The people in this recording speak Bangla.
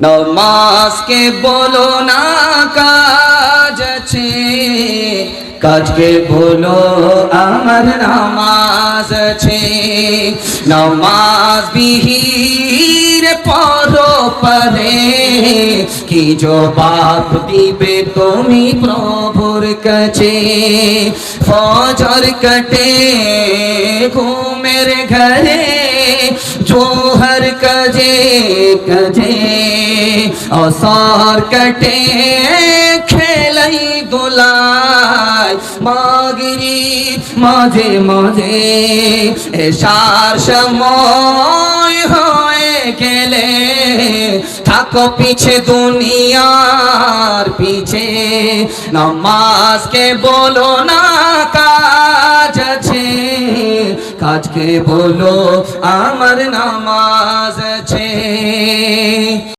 নামাজকে বলো না কাজ আছে, কাজকে বলো আমার নামাজ আছে। নামাজ বিহীন পরো পরে কি জবাব দিবে তুমি প্রভুর কাছে। ফজর কাটে ঘুমের ঘরে, জোহর কাজে কাজে, আসর কাটে খেলাই দোলায়, মাগরিব মাঝে মাঝে, এশার সময় হয়ে গেলে থাকো পিছে দুনিয়ার পিছে। নামাজকে বলো না কাজ আছে, কাজকে বলো আমার নামাজ আছে।